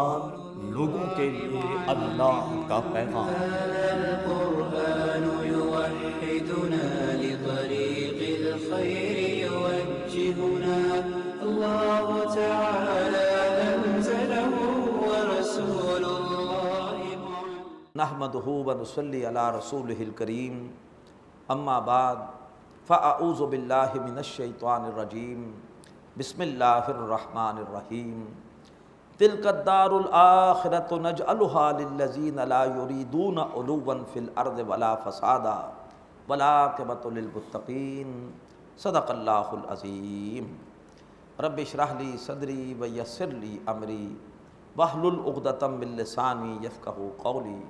قرآن لوگوں کے لیے اللہ کا پیغام۔ هذا القرآن يوحدنا لطريق الخير يوجهنا الله تعالى أنزله ورسول الله نحمدہ ونصلی علی رسولہ الکریم، اما بعد فاعوذ باللہ من الشیطان الرجیم، بسم اللہ الرحمن الرحیم۔ تلک الدار الآخرۃ نجعلها للذین لا یریدون علوا فی الارض ولا فسادا والعاقبۃ للمتقین، صدق اللہ العظیم۔ رب اشرح لی صدری ویسر لی امری واحلل عقدۃ من لسانی یفقہوا قولی،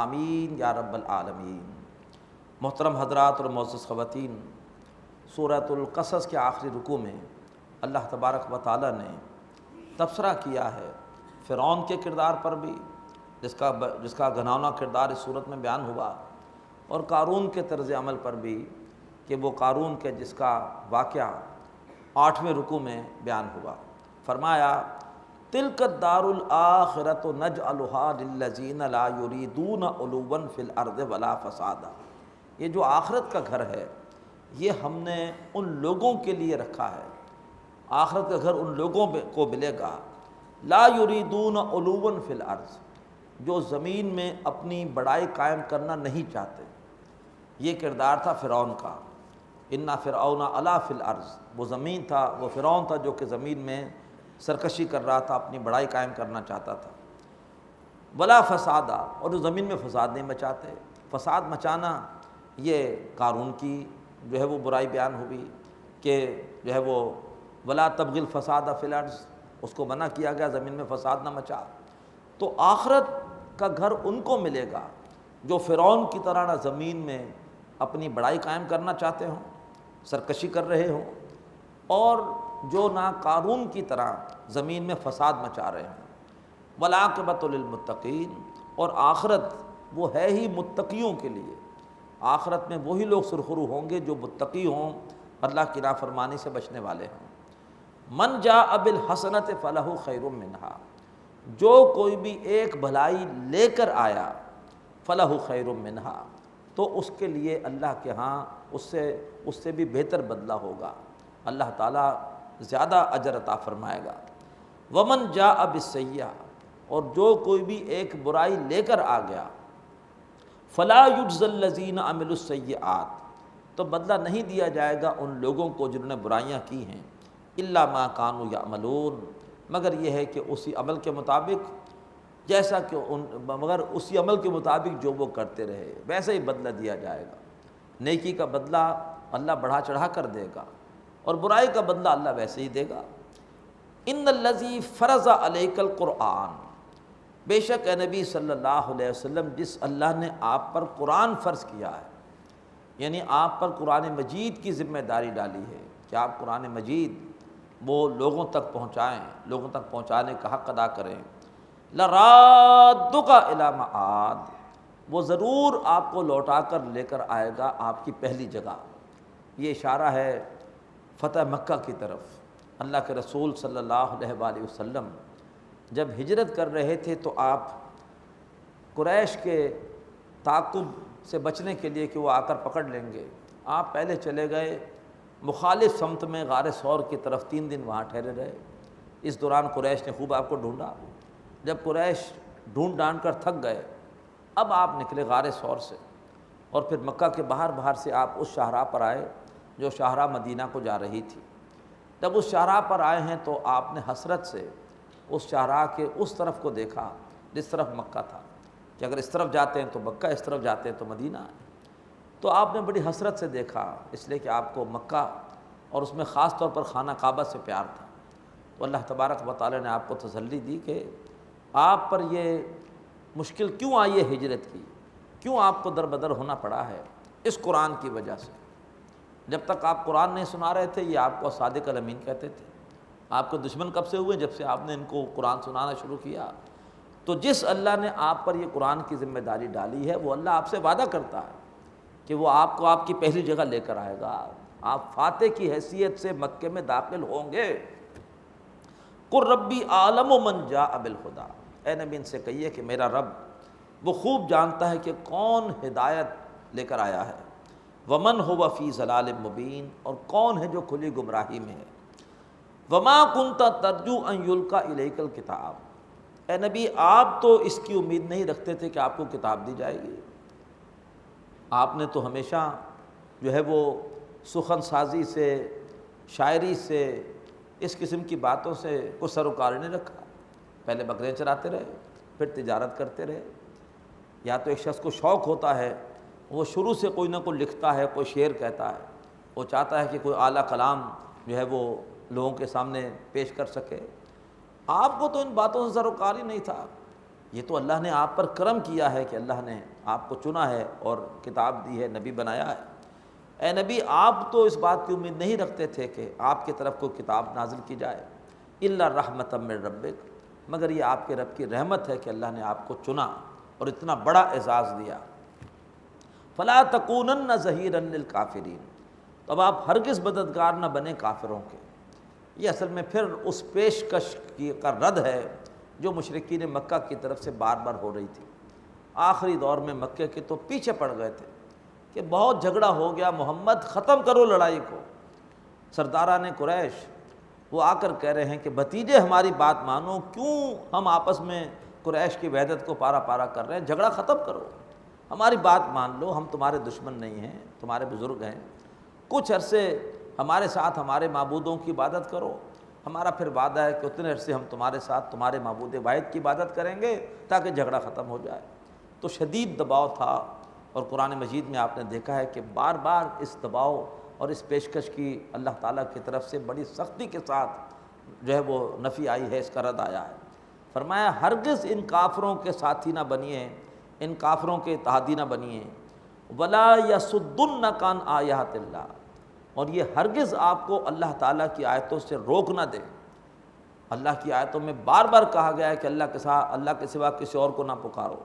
آمین یا رب العالمین۔ محترم حضرات اور معزز خواتین، سورۃ القصص کے آخری رکوع میں اللہ تبارک و تعالیٰ نے تبصرہ کیا ہے فرعون کے کردار پر بھی، جس کا گھناؤنا کردار اس صورت میں بیان ہوا، اور قارون کے طرز عمل پر بھی کہ وہ قارون کے جس کا واقعہ 8ویں رکوع میں بیان ہوا۔ فرمایا تلک الدار الآخرۃ نجعلها للذین لا یریدون علوا فی الارض ولا فسادا، یہ جو آخرت کا گھر ہے یہ ہم نے ان لوگوں کے لیے رکھا ہے۔ آخرت کا گھر ان لوگوں کو ملے گا لا یریدون علوا فی الارض، جو زمین میں اپنی بڑائی قائم کرنا نہیں چاہتے۔ یہ کردار تھا فرعون کا، ان فرعون علا فی الارض، وہ زمین تھا، وہ فرعون تھا جو کہ زمین میں سرکشی کر رہا تھا، اپنی بڑائی قائم کرنا چاہتا تھا۔ ولا فسادا، اور جو زمین میں فساد نہیں مچاتے۔ فساد مچانا یہ قارون کی جو ہے وہ برائی بیان ہوئی کہ جو ہے وہ ولا تبغی الفساد فی الارض، اس کو منع کیا گیا زمین میں فساد نہ مچا۔ تو آخرت کا گھر ان کو ملے گا جو فرعون کی طرح نہ زمین میں اپنی بڑائی قائم کرنا چاہتے ہوں، سرکشی کر رہے ہوں، اور جو نہ قارون کی طرح زمین میں فساد مچا رہے ہیں۔ والعاقبۃ للمتقین، اور آخرت وہ ہے ہی متقیوں کے لیے۔ آخرت میں وہی لوگ سرخرو ہوں گے جو متقی ہوں، اللہ کی نافرمانی سے بچنے والے ہوں۔ من جاء بالحسنۃ فلہ خیر منہا، جو کوئی بھی ایک بھلائی لے کر آیا فلہ خیر منہا، تو اس کے لیے اللہ کے ہاں اس سے بھی بہتر بدلہ ہوگا، اللہ تعالیٰ زیادہ اجر عطا فرمائے گا۔ ومن جاء بالسیئہ، اور جو کوئی بھی ایک برائی لے کر آ گیا فلا یجزی الذین عملوا السیئات، تو بدلہ نہیں دیا جائے گا ان لوگوں کو جنہوں نے برائیاں کی ہیں، الا ما کانوا یعملون، مگر یہ ہے کہ اسی عمل کے مطابق جیسا کہ مگر اسی عمل کے مطابق جو وہ کرتے رہے ویسے ہی بدلہ دیا جائے گا۔ نیکی کا بدلہ اللہ بڑھا چڑھا کر دے گا، اور برائی کا بدلہ اللہ ویسے ہی دے گا۔ ان الذی فرض علیک القرآن، بے شک اے نبی صلی اللہ علیہ وسلم جس اللہ نے آپ پر قرآن فرض کیا ہے، یعنی آپ پر قرآن مجید کی ذمہ داری ڈالی ہے کہ آپ قرآن مجید وہ لوگوں تک پہنچائیں، لوگوں تک پہنچانے کا حق ادا کریں۔ لرادک الی معاد، وہ ضرور آپ کو لوٹا کر لے کر آئے گا آپ کی پہلی جگہ۔ یہ اشارہ ہے فتح مکہ کی طرف۔ اللہ کے رسول صلی اللہ علیہ وآلہ وسلم جب ہجرت کر رہے تھے تو آپ قریش کے تعاقب سے بچنے کے لیے کہ وہ آ کر پکڑ لیں گے، آپ پہلے چلے گئے مخالف سمت میں غار ثور کی طرف، 3 دن وہاں ٹھہرے رہے۔ اس دوران قریش نے خوب آپ کو ڈھونڈا، جب قریش ڈھونڈ ڈھانڈ کر تھک گئے، اب آپ نکلے غار ثور سے، اور پھر مکہ کے باہر سے آپ اس شاہراہ پر آئے جو شاہراہ مدینہ کو جا رہی تھی۔ جب اس شاہراہ پر آئے ہیں تو آپ نے حسرت سے اس شاہراہ کے اس طرف کو دیکھا جس طرف مکہ تھا، کہ اگر اس طرف جاتے ہیں تو مکہ، اس طرف جاتے ہیں تو مدینہ ہے۔ تو آپ نے بڑی حسرت سے دیکھا، اس لیے کہ آپ کو مکہ اور اس میں خاص طور پر خانہ کعبہ سے پیار تھا۔ تو اللہ تبارک و تعالی نے آپ کو تسلی دی کہ آپ پر یہ مشکل کیوں آئی ہے ہجرت کی، کیوں آپ کو در بدر ہونا پڑا ہے، اس قرآن کی وجہ سے۔ جب تک آپ قرآن نہیں سنا رہے تھے یہ آپ کو صادق الامین کہتے تھے۔ آپ کے دشمن کب سے ہوئے؟ جب سے آپ نے ان کو قرآن سنانا شروع کیا۔ تو جس اللہ نے آپ پر یہ قرآن کی ذمہ داری ڈالی ہے وہ اللہ آپ سے وعدہ کرتا ہے کہ وہ آپ کو آپ کی پہلی جگہ لے کر آئے گا، آپ فاتح کی حیثیت سے مکے میں داخل ہوں گے۔ قل ربی عالم من جاء بالہدی، اے نبی ان سے کہیے کہ میرا رب وہ خوب جانتا ہے کہ کون ہدایت لے کر آیا ہے، ومن هو فی ضلال مبین، اور کون ہے جو کھلی گمراہی میں ہے، وما کنت ترجو ان یلقی الیک الکتاب، اے نبی آپ تو اس کی امید نہیں رکھتے تھے کہ آپ کو کتاب دی جائے گی، آپ نے تو ہمیشہ جو ہے وہ سخن سازی سے، شاعری سے، اس قسم کی باتوں سے کوئی سروکار نہیں رکھا، پہلے بکریاں چراتے رہے، پھر تجارت کرتے رہے۔ یا تو ایک شخص کو شوق ہوتا ہے، وہ شروع سے کوئی نہ کوئی لکھتا ہے، کوئی شعر کہتا ہے، وہ چاہتا ہے کہ کوئی اعلیٰ کلام جو ہے وہ لوگوں کے سامنے پیش کر سکے۔ آپ کو تو ان باتوں سے سروکار ہی نہیں تھا، یہ تو اللہ نے آپ پر کرم کیا ہے کہ اللہ نے آپ کو چنا ہے اور کتاب دی ہے، نبی بنایا ہے۔ اے نبی آپ تو اس بات کی امید نہیں رکھتے تھے کہ آپ کی طرف کوئی کتاب نازل کی جائے، الا رحمۃ من ربک، مگر یہ آپ کے رب کی رحمت ہے کہ اللہ نے آپ کو چنا اور اتنا بڑا اعزاز دیا۔ فلا تکونن ظہیرا للکافرین، تو اب آپ ہرگز مددگار نہ بنیں کافروں کے۔ یہ اصل میں پھر اس پیشکش کا رد ہے جو مشرکین مکہ کی طرف سے بار بار ہو رہی تھی۔ آخری دور میں مکے کے تو پیچھے پڑ گئے تھے کہ بہت جھگڑا ہو گیا، محمد ختم کرو لڑائی کو۔ سرداران قریش وہ آ کر کہہ رہے ہیں کہ بھتیجے ہماری بات مانو، کیوں ہم آپس میں قریش کی وحدت کو پارا پارا کر رہے ہیں، جھگڑا ختم کرو، ہماری بات مان لو، ہم تمہارے دشمن نہیں ہیں، تمہارے بزرگ ہیں، کچھ عرصے ہمارے ساتھ ہمارے معبودوں کی عبادت کرو، ہمارا پھر وعدہ ہے کہ اتنے عرصے ہم تمہارے ساتھ تمہارے معبود واحد کی عبادت کریں گے تاکہ جھگڑا ختم ہو جائے۔ تو شدید دباؤ تھا، اور قرآن مجید میں آپ نے دیکھا ہے کہ بار بار اس دباؤ اور اس پیشکش کی اللہ تعالیٰ کی طرف سے بڑی سختی کے ساتھ جو ہے وہ نفی آئی ہے، اس کا رد آیا ہے۔ فرمایا ہرگز ان کافروں کے ساتھی نہ بنیے، ان کافروں کے اتحادی نہ بنیے، ولا یصدنک عن آیات اللہ، اور یہ ہرگز آپ کو اللہ تعالیٰ کی آیتوں سے روک نہ دے۔ اللہ کی آیتوں میں بار بار کہا گیا ہے کہ اللہ کے سوا کسی اور کو نہ پکارو،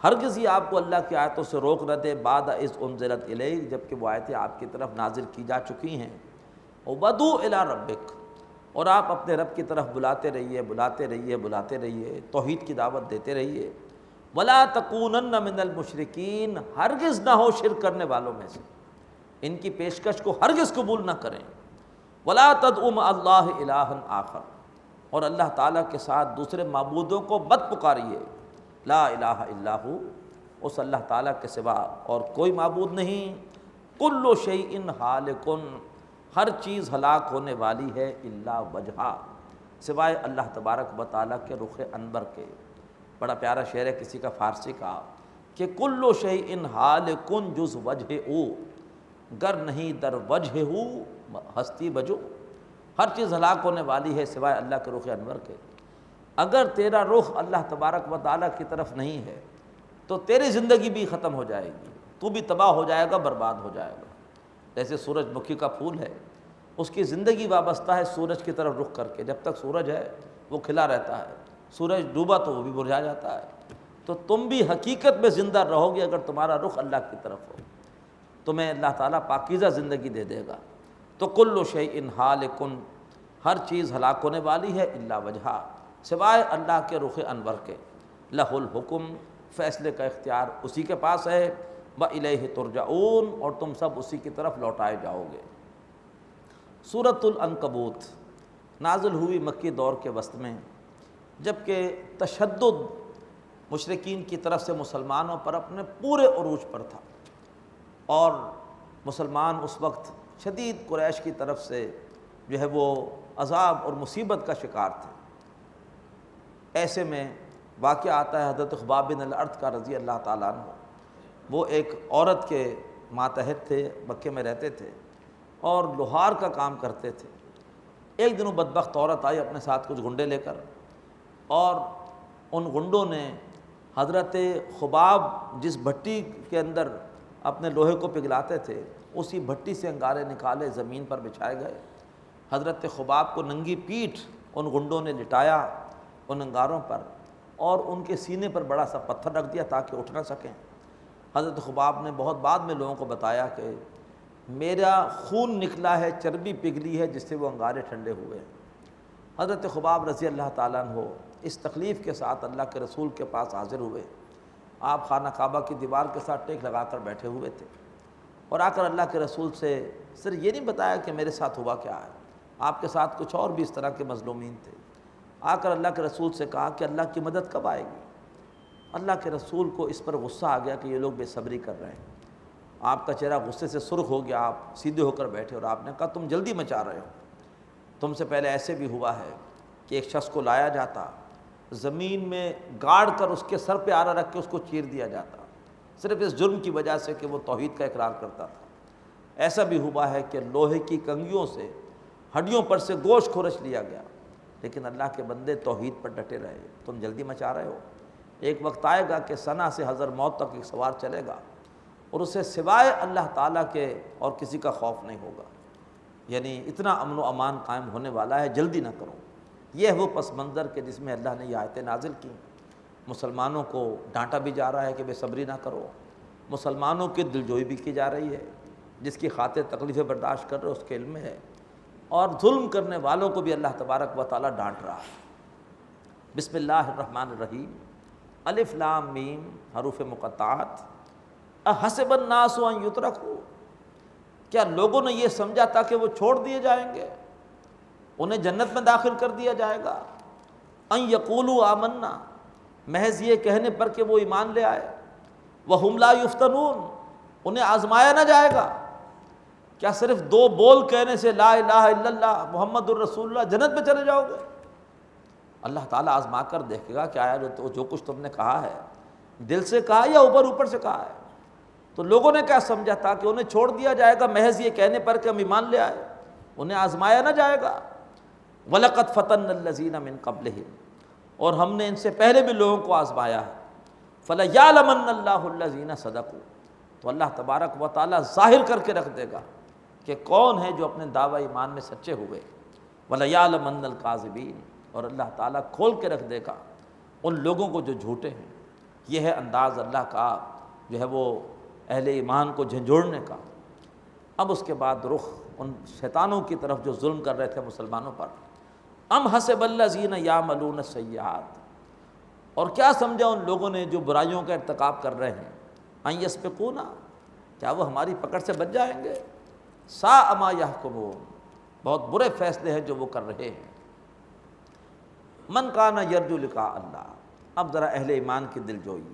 ہرگز یہ آپ کو اللہ کی آیتوں سے روک نہ دے، بعد اذ انزلت الیک، جبکہ وہ آیتیں آپ کی طرف نازل کی جا چکی ہیں۔ وَدُعُ الی ربک، اور آپ اپنے رب کی طرف بلاتے رہیے، بلاتے رہیے، بلاتے رہیے، توحید کی دعوت دیتے رہیے۔ وَلَا تَكُونَنَّ مِنَ الْمُشْرِكِينَ، ہرگز نہ ہو شرک کرنے والوں میں سے، ان کی پیشکش کو ہرگز قبول نہ کریں۔ وَلَا تَدْعُ مَعَ اللَّهِ إِلَٰهًا آخر، اور اللہ تعالیٰ کے ساتھ دوسرے معبودوں کو مت پکاریے۔ لا الہ الا ہو، اس اللہ تعالیٰ کے سوا اور کوئی معبود نہیں۔ کل شیء ہالک، ہر چیز ہلاک ہونے والی ہے، الا وجہہ، سوائے اللہ تبارک و تعالیٰ کے رخ انور کے۔ بڑا پیارا شعر ہے کسی کا فارسی کا کہ کل شیء ہالک جز وجہ او، گر نہیں در وجہ ہو ہستی بجو، ہر چیز ہلاک ہونے والی ہے سوائے اللہ کے رخ انور کے۔ اگر تیرا رخ اللہ تبارک و تعالیٰ کی طرف نہیں ہے تو تیری زندگی بھی ختم ہو جائے گی، تو بھی تباہ ہو جائے گا، برباد ہو جائے گا۔ جیسے سورج مکھی کا پھول ہے، اس کی زندگی وابستہ ہے سورج کی طرف رخ کر کے، جب تک سورج ہے وہ کھلا رہتا ہے، سورج ڈوبا تو وہ بھی مرجھا جاتا ہے۔ تو تم بھی حقیقت میں زندہ رہو گے اگر تمہارا رخ اللہ کی طرف ہو، تمہیں اللہ تعالیٰ پاکیزہ زندگی دے دے گا۔ تو کل شیء ہالک، ہر چیز ہلاک ہونے والی ہے، الا وجہہ، سوائے اللہ کے رخ انور کے۔ لہ الحکم، فیصلے کا اختیار اسی کے پاس ہے، وإلیہ ترجعون، اور تم سب اسی کی طرف لوٹائے جاؤ گے۔ سورۃ العنکبوت نازل ہوئی مکی دور کے وسط میں، جبکہ تشدد مشرکین کی طرف سے مسلمانوں پر اپنے پورے عروج پر تھا، اور مسلمان اس وقت شدید قریش کی طرف سے جو ہے وہ عذاب اور مصیبت کا شکار تھے۔ ایسے میں واقعہ آتا ہے حضرت خباب بن الارت کا رضی اللہ تعالیٰ عنہ، وہ ایک عورت کے ماتحت تھے، مکے میں رہتے تھے اور لوہار کا کام کرتے تھے۔ ایک دن وہ بدبخت عورت آئی اپنے ساتھ کچھ گنڈے لے کر، اور ان گنڈوں نے حضرت خباب جس بھٹی کے اندر اپنے لوہے کو پگھلاتے تھے اسی بھٹی سے انگارے نکالے، زمین پر بچھائے گئے۔ حضرت خباب کو ننگی پیٹھ ان گنڈوں نے لٹایا ان انگاروں پر، اور ان کے سینے پر بڑا سا پتھر رکھ دیا تاکہ اٹھ نہ سکیں۔ حضرت خباب نے بہت بعد میں لوگوں کو بتایا کہ میرا خون نکلا ہے، چربی پگھلی ہے جس سے وہ انگارے ٹھنڈے ہوئے۔ حضرت خباب رضی اللہ تعالیٰ عنہ اس تکلیف کے ساتھ اللہ کے رسول کے پاس حاضر ہوئے۔ آپ خانہ کعبہ کی دیوار کے ساتھ ٹیک لگا کر بیٹھے ہوئے تھے، اور آ کر اللہ کے رسول سے صرف یہ نہیں بتایا کہ میرے ساتھ ہوا کیا ہے، آپ کے ساتھ کچھ اور بھی اس طرح کے مظلومین تھے۔ آ کر اللہ کے رسول سے کہا کہ اللہ کی مدد کب آئے گی؟ اللہ کے رسول کو اس پر غصہ آ گیا کہ یہ لوگ بے صبری کر رہے ہیں۔ آپ کا چہرہ غصے سے سرخ ہو گیا، آپ سیدھے ہو کر بیٹھے، اور آپ نے کہا تم جلدی مچا رہے ہو، تم سے پہلے ایسے بھی ہوا ہے کہ ایک شخص کو لایا جاتا، زمین میں گاڑ کر اس کے سر پہ آرا رکھ کے اس کو چیر دیا جاتا، صرف اس جرم کی وجہ سے کہ وہ توحید کا اقرار کرتا تھا۔ ایسا بھی ہوا ہے کہ لوہے کی کنگھیوں سے ہڈیوں پر سے گوشت کھرچ لیا گیا، لیکن اللہ کے بندے توحید پر ڈٹے رہے۔ تم جلدی مچا رہے ہو، ایک وقت آئے گا کہ ثنا سے حضر موت تک ایک سوار چلے گا، اور اسے سوائے اللہ تعالیٰ کے اور کسی کا خوف نہیں ہوگا، یعنی اتنا امن و امان قائم ہونے والا ہے، جلدی نہ کرو۔ یہ ہے وہ پس منظر کہ جس میں اللہ نے یہ آیتیں نازل کی۔ مسلمانوں کو ڈانٹا بھی جا رہا ہے کہ بے صبری نہ کرو، مسلمانوں کی دلجوئی بھی کی جا رہی ہے، جس کی خاطر تکلیفیں برداشت کر رہے اس کے علم میں ہے، اور ظلم کرنے والوں کو بھی اللہ تبارک و تعالیٰ ڈانٹ رہا ہے۔ بسم اللہ الرحمن الرحیم، الف لام میم حروف مقطعات۔ احسب الناس ان یترکوا، کیا لوگوں نے یہ سمجھا تھا کہ وہ چھوڑ دیے جائیں گے، انہیں جنت میں داخل کر دیا جائے گا؟ ان یقولوا آمنا، محض یہ کہنے پر کہ وہ ایمان لے آئے، وہم لا یفتنون، انہیں آزمایا نہ جائے گا؟ کیا صرف دو بول کہنے سے لا الہ الا اللہ محمد الرسول اللہ جنت میں چلے جاؤ گے؟ اللہ تعالیٰ آزما کر دیکھے گا کہ آیا جو کچھ تم نے کہا ہے دل سے کہا یا اوپر سے کہا ہے۔ تو لوگوں نے کیا سمجھا تھا کہ انہیں چھوڑ دیا جائے گا محض یہ کہنے پر کہ ہم ایمان لے آئے، انہیں آزمایا نہ جائے گا۔ وَلَقَدْ فَتَنَّ الَّذِينَ مِن قَبْلِهِمْ، اور ہم نے ان سے پہلے بھی لوگوں کو آزمایا ہے۔ فَلَيَعْلَمَنَّ اللَّهُ الَّذِينَ صَدَقُوا، تو اللہ تبارک و تعالیٰ ظاہر کر کے رکھ دے گا کہ کون ہے جو اپنے دعوی ایمان میں سچے ہوئے۔ وَلَيَعْلَمَنَّ الْكَاذِبِينَ، اور اللہ تعالیٰ کھول کے رکھ دے گا ان لوگوں کو جو جھوٹے ہیں۔ یہ ہے انداز اللہ کا جو ہے وہ اہل ایمان کو جھنجھوڑنے کا۔ اب اس کے بعد رخ ان شیطانوں کی طرف جو ظلم کر رہے تھے مسلمانوں پر۔ ام حسب الذین یعملون السیئات، اور کیا سمجھا ان لوگوں نے جو برائیوں کا ارتکاب کر رہے ہیں، ان یسبقونا، کیا وہ ہماری پکڑ سے بچ جائیں گے؟ ساء ما یحکمون، بہت برے فیصلے ہیں جو وہ کر رہے ہیں۔ من کان یرجو لقاء اللہ، اب ذرا اہل ایمان کی دل جوئی۔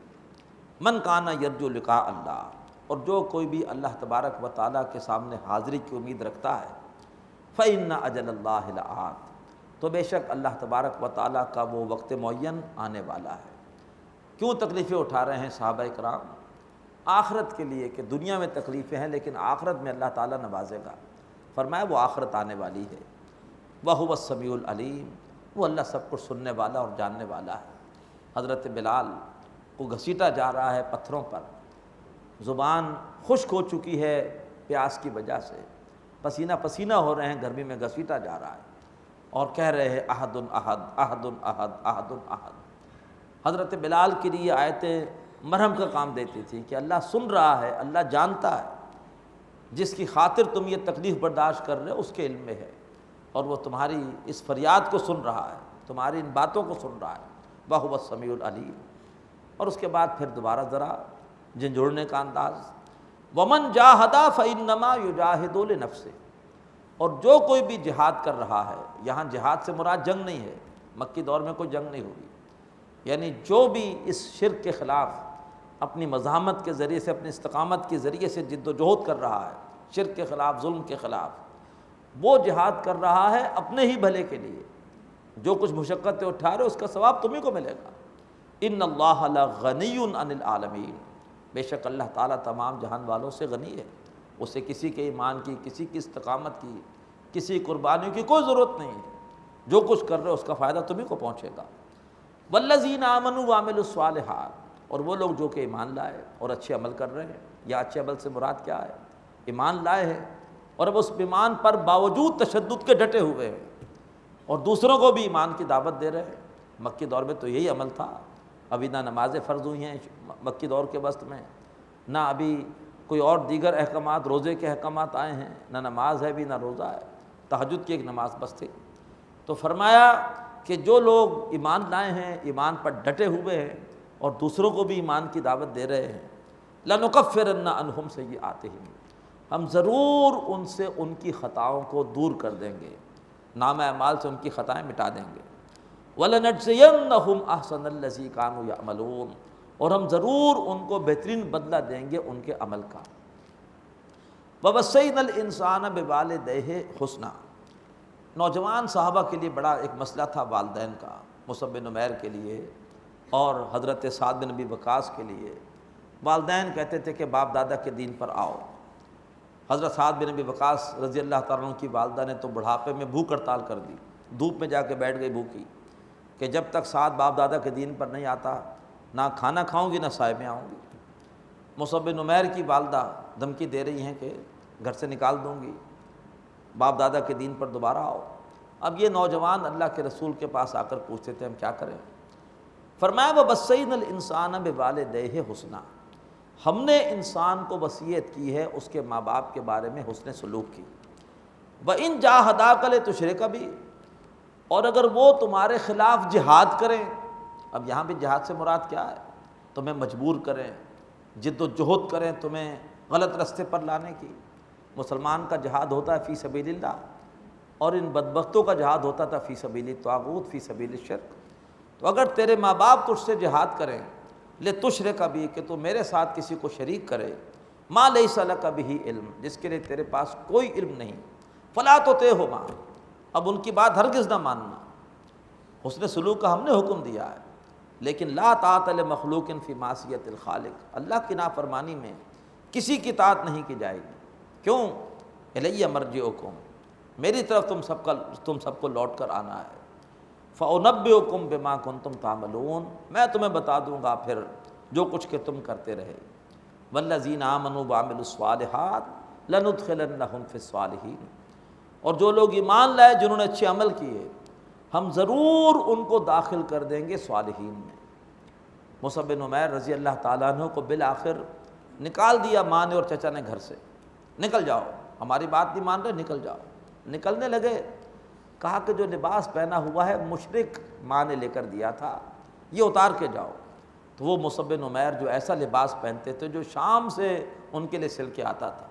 من کان یرجو لقاء اللہ، اور جو کوئی بھی اللہ تبارک و تعالیٰ کے سامنے حاضری کی امید رکھتا ہے، فإن اجل اللہ لآت، تو بے شک اللہ تبارک و تعالیٰ کا وہ وقت معین آنے والا ہے۔ کیوں تکلیفیں اٹھا رہے ہیں صحابہ کرام؟ آخرت کے لیے، کہ دنیا میں تکلیفیں ہیں لیکن آخرت میں اللہ تعالیٰ نوازے گا۔ فرمایا وہ آخرت آنے والی ہے۔ وَهُوَ السَّمِيعُ الْعَلِيمُ، وہ اللہ سب کچھ سننے والا اور جاننے والا ہے۔ حضرت بلال کو گھسیٹا جا رہا ہے پتھروں پر، زبان خشک ہو چکی ہے پیاس کی وجہ سے، پسینہ پسینہ ہو رہے ہیں، گرمی میں گھسیٹا جا رہا ہے، اور کہہ رہے ہیں احد احد احد احد احد احد۔ حضرت بلال کے لیے آیتیں مرہم کا کام دیتی تھی کہ اللہ سن رہا ہے، اللہ جانتا ہے، جس کی خاطر تم یہ تکلیف برداشت کر رہے ہو اس کے علم میں ہے، اور وہ تمہاری اس فریاد کو سن رہا ہے، تمہاری ان باتوں کو سن رہا ہے۔ وَهُوَ السَّمِيعُ الْعَلِيمُ۔ اور اس کے بعد پھر دوبارہ ذرا جھنجھوڑنے کا انداز۔ وَمَنْ جَاهَدَ فَإِنَّمَا يُجَاهِدُ لِنَفْسِهِ، اور جو کوئی بھی جہاد کر رہا ہے، یہاں جہاد سے مراد جنگ نہیں ہے، مکی دور میں کوئی جنگ نہیں ہوئی، یعنی جو بھی اس شرک کے خلاف اپنی مزاحمت کے ذریعے سے، اپنی استقامت کے ذریعے سے جد و جہد کر رہا ہے، شرک کے خلاف، ظلم کے خلاف، وہ جہاد کر رہا ہے اپنے ہی بھلے کے لیے۔ جو کچھ مشقتیں اٹھا رہے اس کا ثواب تمہیں کو ملے گا۔ ان اللہ لغنی عن العالمین، بے شک اللہ تعالیٰ تمام جہان والوں سے غنی ہے، اسے کسی کے ایمان کی، کسی کی استقامت کی، کسی قربانیوں کی کوئی ضرورت نہیں ہے۔ جو کچھ کر رہے اس کا فائدہ تمہیں کو پہنچے گا۔ والذین آمنوا وعملوا الصالحات، اور وہ لوگ جو کہ ایمان لائے اور اچھے عمل کر رہے ہیں، یا اچھے عمل سے مراد کیا ہے؟ ایمان لائے ہیں اور اب اس ایمان پر باوجود تشدد کے ڈٹے ہوئے ہیں، اور دوسروں کو بھی ایمان کی دعوت دے رہے ہیں۔ مکی دور میں تو یہی عمل تھا، ابھی نہ نمازیں فرض ہوئی ہیں مکی دور کے وسط میں، نہ ابھی کوئی اور دیگر احکامات، روزے کے احکامات آئے ہیں، نہ نماز ہے بھی نہ روزہ ہے، تہجد کی ایک نماز بس تھی۔ تو فرمایا کہ جو لوگ ایمان لائے ہیں، ایمان پر ڈٹے ہوئے ہیں اور دوسروں کو بھی ایمان کی دعوت دے رہے ہیں، لَنُكَفِّرَنَّ عَنْهُمْ سَيِّئَاتِهِمْ، ہم ضرور ان سے ان کی خطاؤں کو دور کر دیں گے، نامہ اعمال سے ان کی خطائیں مٹا دیں گے، وَلَنَجْزِيَنَّهُمْ أَحْسَنَ الَّذِي كَانُوا يَعْمَلُونَ، اور ہم ضرور ان کو بہترین بدلہ دیں گے ان کے عمل کا۔ وَوَصَّيْنَا الْإِنسَانَ بِوَالِدَيْهِ حُسْنًا، نوجوان صحابہ کے لیے بڑا ایک مسئلہ تھا والدین کا، مصعب بن عمیر کے لیے اور حضرت سعد بن ابی وقاص کے لیے۔ والدین کہتے تھے کہ باپ دادا کے دین پر آؤ۔ حضرت سعد بن ابی وقاص رضی اللہ تعالیٰ عنہ کی والدہ نے تو بڑھاپے میں بھوک ہڑتال کر دی، دھوپ میں جا کے بیٹھ گئی بھوکی، کہ جب تک سعد باپ دادا کے دین پر نہیں آتا نہ کھانا کھاؤں گی نہ سائے میں آؤں گی۔ مصعب بن عمیر کی والدہ دھمکی دے رہی ہیں کہ گھر سے نکال دوں گی، باپ دادا کے دین پر دوبارہ آؤ۔ اب یہ نوجوان اللہ کے رسول کے پاس آ کر پوچھتے تھے ہم کیا کریں؟ فرمایا وَوَصَّيْنَا الْإِنسَانَ بِوَالِدَيْهِ حُسْنًا، ہم نے انسان کو وصیت کی ہے اس کے ماں باپ کے بارے میں حسن سلوک کی۔ وَإِن جَاهَدَاكَ لِتُشْرِكَ بِي، اور اگر وہ تمہارے خلاف جہاد کریں، اب یہاں بھی جہاد سے مراد کیا ہے؟ تمہیں مجبور کریں، جد و جہد کریں تمہیں غلط رستے پر لانے کی۔ مسلمان کا جہاد ہوتا ہے فی سبیل اللہ، اور ان بدبختوں کا جہاد ہوتا تھا فی سبیل الطاغوت، فی سبیل الشرک۔ تو اگر تیرے ماں باپ تجھ سے جہاد کریں لِتُشْرِكَ بِي، کہ تو میرے ساتھ کسی کو شریک کرے، مَا لَيْسَ لَكَ بِهِ علم، جس کے لیے تیرے پاس کوئی علم نہیں، فَلَا تُطِعْهُمَا، اب ان کی بات ہرگز نہ ماننا۔ حسن سلوک کا ہم نے حکم دیا ہے، لیکن لا طاعۃ لمخلوق فی معصیۃ الخالق، اللہ کی نافرمانی میں کسی کی اطاعت نہیں کی جائے گی۔ کیوں؟ الیہ مرجعکم، میری طرف تم سب کو لوٹ کر آنا ہے۔ فأنبئکم بما کنتم تعملون، میں تمہیں بتا دوں گا پھر جو کچھ کہ تم کرتے رہے۔ والذین آمنوا وعملوا الصالحات لندخلنہم فی الصالحین، اور جو لوگ ایمان لائے جنہوں نے اچھے عمل کیے ہم ضرور ان کو داخل کر دیں گے صالحین میں۔ مصعب بن عمیر رضی اللہ تعالیٰ عنہ کو بالآخر نکال دیا ماں نے اور چچا نے گھر سے، نکل جاؤ، ہماری بات نہیں مان رہے، نکل جاؤ۔ نکلنے لگے، کہا کہ جو لباس پہنا ہوا ہے مشرک ماں نے لے کر دیا تھا، یہ اتار کے جاؤ۔ تو وہ مصعب بن عمیر جو ایسا لباس پہنتے تھے جو شام سے ان کے لیے سل کے آتا تھا،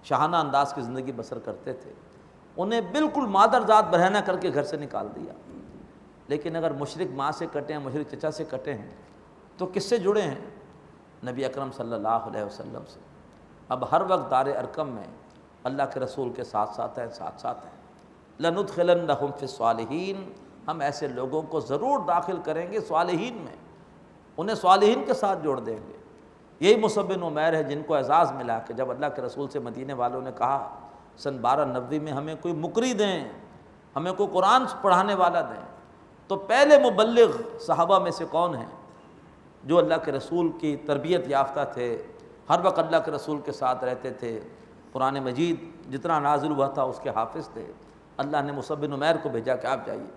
شاہانہ انداز کی زندگی بسر کرتے تھے، انہیں بالکل مادر ذات برہنہ کر کے گھر سے نکال دیا۔ لیکن اگر مشرک ماں سے کٹے ہیں، مشرک چچا سے کٹے ہیں، تو کس سے جڑے ہیں؟ نبی اکرم صلی اللہ علیہ وسلم سے۔ اب ہر وقت دار ارقم میں اللہ کے رسول کے ساتھ ساتھ ہیں۔ لندخلنہم فی الصالحین، ہم ایسے لوگوں کو ضرور داخل کریں گے صالحین میں، انہیں صالحین کے ساتھ جوڑ دیں گے۔ یہی مصعب بن عمیر ہے جن کو اعزاز ملا کہ جب اللہ کے رسول سے مدینے والوں نے کہا سن 1290 میں ہمیں کوئی مقری دیں، ہمیں کوئی قرآن پڑھانے والا دیں، تو پہلے مبلغ صحابہ میں سے کون ہیں جو اللہ کے رسول کی تربیت یافتہ تھے، ہر وقت اللہ کے رسول کے ساتھ رہتے تھے، قرآن مجید جتنا نازل ہوا تھا اس کے حافظ تھے۔ اللہ نے مصعب بن عمیر کو بھیجا کہ آپ جائیے،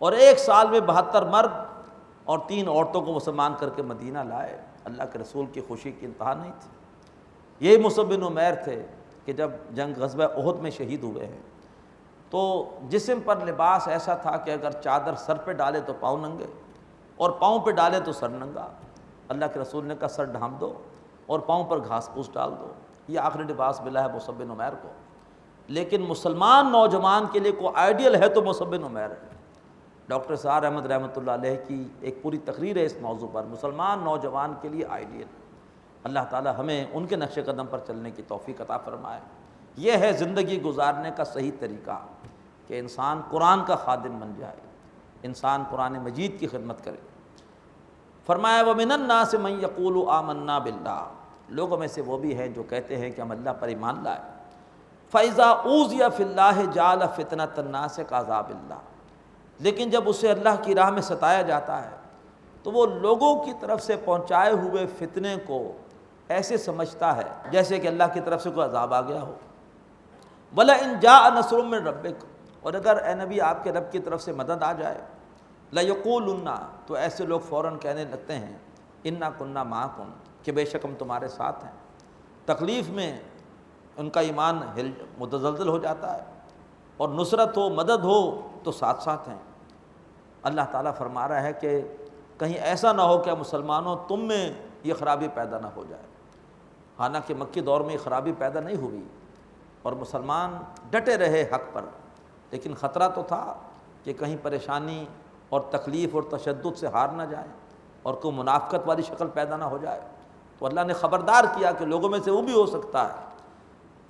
اور 1 سال میں 72 مرد اور 3 عورتوں کو مسلمان کر کے مدینہ لائے۔ اللہ کے رسول کی خوشی کی انتہا نہیں تھی۔ یہی مصعب بن عمیر تھے کہ جب جنگ غزوہ احد میں شہید ہوئے ہیں تو جسم پر لباس ایسا تھا کہ اگر چادر سر پہ ڈالے تو پاؤں ننگے، اور پاؤں پہ ڈالے تو سر ننگا۔ اللہ کے رسول نے کہا سر ڈھانپ دو اور پاؤں پر گھاس پھوس ڈال دو۔ یہ آخری لباس ملا ہے مصعب بن عمیر کو۔ لیکن مسلمان نوجوان کے لیے کوئی آئیڈیل ہے تو مصعب بن عمیر ہے۔ ڈاکٹر سعد احمد رحمۃ اللہ علیہ کی ایک پوری تقریر ہے اس موضوع پر، مسلمان نوجوان کے لیے آئیڈیل۔ اللہ تعالی ہمیں ان کے نقش قدم پر چلنے کی توفیق عطا فرمائے۔ یہ ہے زندگی گزارنے کا صحیح طریقہ کہ انسان قرآن کا خادم بن جائے، انسان قرآن مجید کی خدمت کرے۔ فرمایا وَمِنَ النَّاسِ مَن يَقُولُ آمَنَّا بِاللَّهِ، لوگوں میں سے وہ بھی ہیں جو کہتے ہیں کہ ہم اللہ پر ایمان لائے۔ فَإِذَا أُوذِيَ فِي اللَّهِ جَعَلَ فِتْنَةَ النَّاسِ كَعَذَابِ اللَّهِ، لیکن جب اسے اللہ کی راہ میں ستایا جاتا ہے تو وہ لوگوں کی طرف سے پہنچائے ہوئے فتنے کو ایسے سمجھتا ہے جیسے کہ اللہ کی طرف سے کوئی عذاب آ گیا ہو۔ وَلَئِن جَاءَ نَصْرٌ مِّن رَبِّكَ، اور اگر اے نبی آپ کے رب کی طرف سے مدد آ جائے، لَيَقُولُنَّ، تو ایسے لوگ فوراً کہنے لگتے ہیں اِنَّا كُنَّا مَعَكُمْ، کہ بے شک ہم تمہارے ساتھ ہیں۔ تکلیف میں ان کا ایمان متزلزل ہو جاتا ہے، اور نصرت ہو مدد ہو تو ساتھ ساتھ ہیں۔ اللہ تعالیٰ فرما رہا ہے کہ کہیں ایسا نہ ہو کہ مسلمانوں تم میں یہ خرابی پیدا نہ ہو جائے۔ حالانکہ مکی دور میں یہ خرابی پیدا نہیں ہوئی اور مسلمان ڈٹے رہے حق پر، لیکن خطرہ تو تھا کہ کہیں پریشانی اور تکلیف اور تشدد سے ہار نہ جائے اور کوئی منافقت والی شکل پیدا نہ ہو جائے۔ تو اللہ نے خبردار کیا کہ لوگوں میں سے وہ بھی ہو سکتا ہے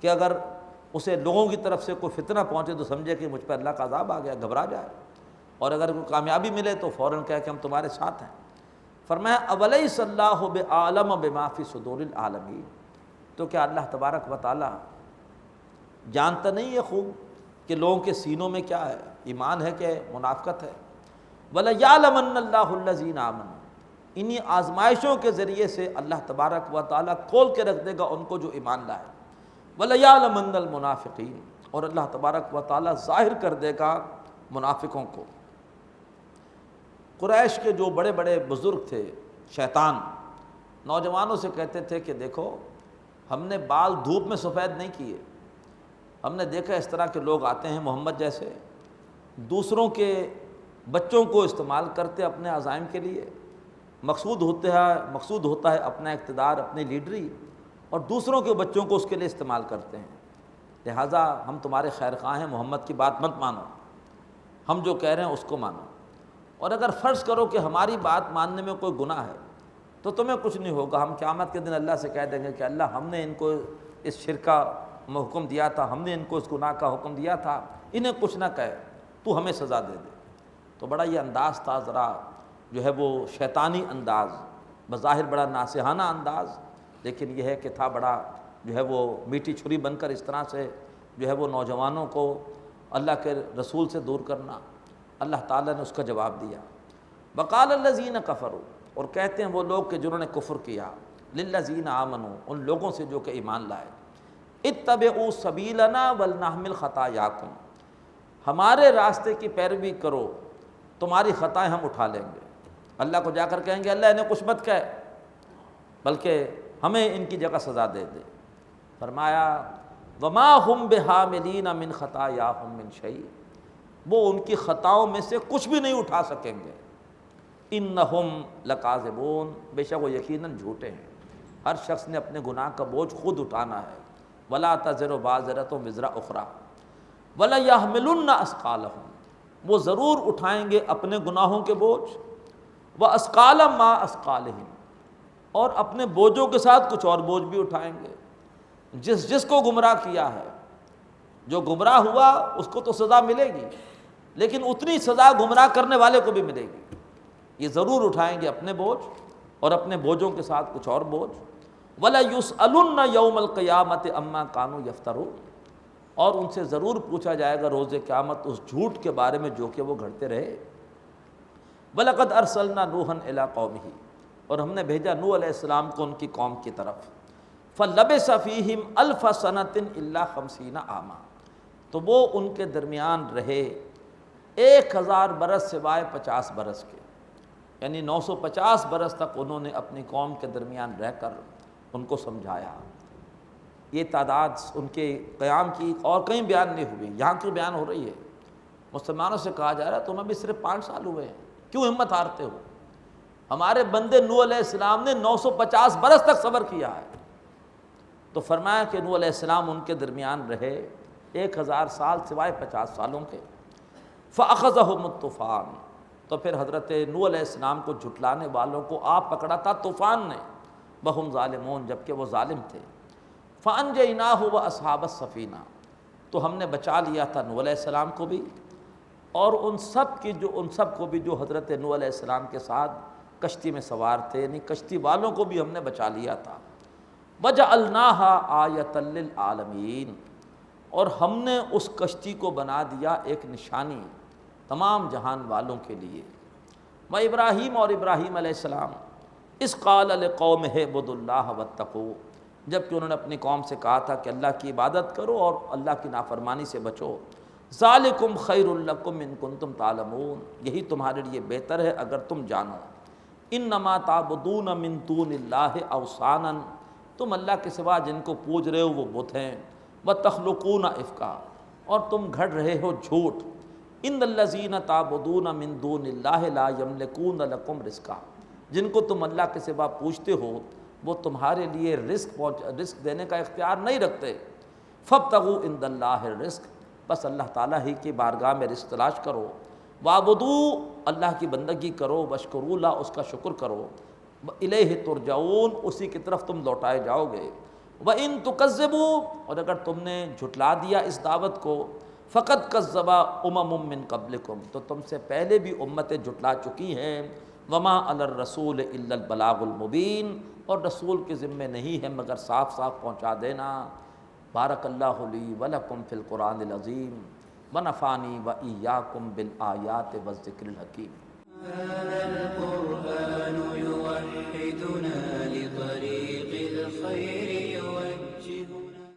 کہ اگر اسے لوگوں کی طرف سے کوئی فتنہ پہنچے تو سمجھے کہ مجھ پر اللہ کا عذاب آ گیا، گھبرا جائے، اور اگر کوئی کامیابی ملے تو فوراً کہے کہ ہم تمہارے ساتھ ہیں۔ فرمایا اولیس اللہ بعالم بما فی صدور العالمین، تو کیا اللہ تبارک و تعالی جانتا نہیں ہے خوب کہ لوگوں کے سینوں میں کیا ہے، ایمان ہے کہ منافقت ہے؟ وَلَيَعْلَمَنَّ اللَّهُ الَّذِينَ آمَنُوا، انہی آزمائشوں کے ذریعے سے اللہ تبارک و تعالیٰ کھول کے رکھ دے گا ان کو جو ایمان لائے۔ وَلَيَعْلَمَنَّ الْمُنَافِقِينَ، اور اللہ تبارک و تعالیٰ ظاہر کر دے گا منافقوں کو۔ قریش کے جو بڑے بڑے بزرگ تھے، شیطان نوجوانوں سے کہتے تھے کہ دیکھو ہم نے بال دھوپ میں سفید نہیں کیے، ہم نے دیکھا اس طرح کے لوگ آتے ہیں محمد جیسے، دوسروں کے بچوں کو استعمال کرتے اپنے عزائم کے لیے، مقصود ہوتا ہے اپنا اقتدار، اپنی لیڈری، اور دوسروں کے بچوں کو اس کے لیے استعمال کرتے ہیں۔ لہٰذا ہم تمہارے خیر خواہ ہیں، محمد کی بات مت مانو، ہم جو کہہ رہے ہیں اس کو مانو، اور اگر فرض کرو کہ ہماری بات ماننے میں کوئی گناہ ہے تو تمہیں کچھ نہیں ہوگا، ہم قیامت کے دن اللہ سے کہہ دیں گے کہ اللہ ہم نے ان کو اس شرک کا حکم دیا تھا، ہم نے ان کو اس گناہ کا حکم دیا تھا، انہیں کچھ نہ کہے، تو ہمیں سزا دے دے۔ تو بڑا یہ انداز تھا، ذرا جو ہے وہ شیطانی انداز، بظاہر بڑا ناصحانہ انداز، لیکن یہ ہے کہ تھا بڑا جو ہے وہ میٹھی چھری بن کر اس طرح سے جو ہے وہ نوجوانوں کو اللہ کے رسول سے دور کرنا۔ اللہ تعالیٰ نے اس کا جواب دیا، وقال الذین کفروا، اور کہتے ہیں وہ لوگ کہ جنہوں نے کفر کیا، للذین آمنوا، ان لوگوں سے جو کہ ایمان لائے، اتبعوا سبیلنا ولنحمل خطایاکم، ہمارے راستے کی پیروی کرو، تمہاری خطائیں ہم اٹھا لیں گے۔ اللہ کو جا کر کہیں گے اللہ انہیں کچھ مت کہے بلکہ ہمیں ان کی جگہ سزا دے دے۔ فرمایا وما ہم بحاملین من خطایاہم من شیء، وہ ان کی خطاؤں میں سے کچھ بھی نہیں اٹھا سکیں گے۔ انہم لکاذبون، بے شک وہ یقیناً جھوٹے ہیں، ہر شخص نے اپنے گناہ کا بوجھ خود اٹھانا ہے۔ ولا تزر وازرۃ وزر اخری ولیحملن اثقالہم، وہ ضرور اٹھائیں گے اپنے گناہوں کے بوجھ، واثقالا ما اثقالہم، اور اپنے بوجھوں کے ساتھ کچھ اور بوجھ بھی اٹھائیں گے۔ جس کو گمراہ کیا ہے، جو گمراہ ہوا اس کو تو سزا ملے گی، لیکن اتنی سزا گمراہ کرنے والے کو بھی ملے گی۔ یہ ضرور اٹھائیں گے اپنے بوجھ اور اپنے بوجھوں کے ساتھ کچھ اور بوجھ۔ وَلَيُسْأَلُنَّ يَوْمَ الْقِيَامَةِ عَمَّا كَانُوا يَفْتَرُونَ، اور ان سے ضرور پوچھا جائے گا روز قیامت اس جھوٹ کے بارے میں جو کہ وہ گھڑتے رہے۔ وَلَقَدْ أَرْسَلْنَا نُوحًا إِلَىٰ قَوْمِهِ، اور ہم نے بھیجا نوح علیہ السلام کو ان کی قوم کی طرف۔ فَلَبِثَ فِيهِمْ أَلْفَ سَنَةٍ إِلَّا 50 عَامًا، تو وہ ان کے درمیان رہے 1000 برس سوائے 50 برس کے، یعنی 950 برس تک انہوں نے اپنی قوم کے درمیان رہ کر ان کو سمجھایا۔ یہ تعداد ان کے قیام کی اور کہیں بیان نہیں ہوئی، یہاں کیوں بیان ہو رہی ہے؟ مسلمانوں سے کہا جا رہا ہے تمہیں بھی صرف 5 سال ہوئے ہیں، کیوں ہمت ہارتے ہو؟ ہمارے بندے نوح علیہ السلام نے 950 برس تک صبر کیا ہے۔ تو فرمایا کہ نوح علیہ السلام ان کے درمیان رہے 1000 سال سوائے 50 سالوں کے۔ فَأَخَذَهُمُ الطُّوفَانُ، تو پھر حضرت نوح علیہ السلام کو جھٹلانے والوں کو آپ پکڑا تھا طوفان نے، وَهُمْ ظَالِمُونَ، جبکہ وہ ظالم تھے۔ فَأَنْجَيْنَاهُ وَأَصْحَابَ السَّفِينَةِ، تو ہم نے بچا لیا تھا نوح علیہ السلام کو بھی اور ان سب کو بھی جو حضرت نوح علیہ السلام کے ساتھ کشتی میں سوار تھے، یعنی کشتی والوں کو بھی ہم نے بچا لیا تھا۔ وَجَعَلْنَاهَا آیَةً لِلْعَالَمِينَ، اور ہم نے اس کشتی کو بنا دیا ایک نشانی تمام جہان والوں کے لیے۔ وَإِبْرَاهِيمَ، اور ابراہیم علیہ السلام، اِذْ قَالَ لِقَوْمِهِ اعْبُدُوا اللَّهَ وَاتَّقُوهُ، جبکہ انہوں نے اپنی قوم سے کہا تھا کہ اللہ کی عبادت کرو اور اللہ کی نافرمانی سے بچو۔ ذَلِكُمْ خَيْرٌ لَكُمْ إِن كُنتُمْ تَعْلَمُونَ، یہی تمہارے لیے بہتر ہے اگر تم جانو۔ إِنَّمَا تَعْبُدُونَ مِن دُونِ اللَّهِ أَوْثَانًا، تم اللہ کے سوا جن کو پوج رہے ہو وہ بت ہیں۔ وَتَخْلُقُونَ إِفْكًا، اور تم گھڑ رہے ہو جھوٹ۔ ان الذین تعبدون من دون اللہ لا یملکون لکم رزقا، جن کو تم اللہ کے سوا پوچھتے ہو وہ تمہارے لیے رزق دینے کا اختیار نہیں رکھتے۔ فابتغوا عند اللہ الرزق، بس اللہ تعالیٰ ہی کی بارگاہ میں رزق تلاش کرو، وعبدوا، اللہ کی بندگی کرو، واشکروا لہ، اس کا شکر کرو، الیہ ترجعون، اسی کی طرف تم لوٹائے جاؤ گے۔ وَإِن تُكَذِّبُوا، اور اگر تم نے جھٹلا دیا اس دعوت کو، فَقَدْ كَذَّبَ أُمَمٌ مِّن قَبْلِكُمْ، تو تم سے پہلے بھی امتیں جھٹلا چکی ہیں۔ وَمَا عَلَى الرَّسُولِ إِلَّا الْبَلَاغُ الْمُبِينُ، اور رسول کے ذمے نہیں ہے مگر صاف صاف پہنچا دینا۔ بارک اللہ لی وَلَكُمْ فِي الْقُرْآنِ الْعَظِيمِ وَنَفَعَنِي وَإِيَّاكُمْ بِالْآيَاتِ وَالذِّكْرِ الْحَكِيمِ۔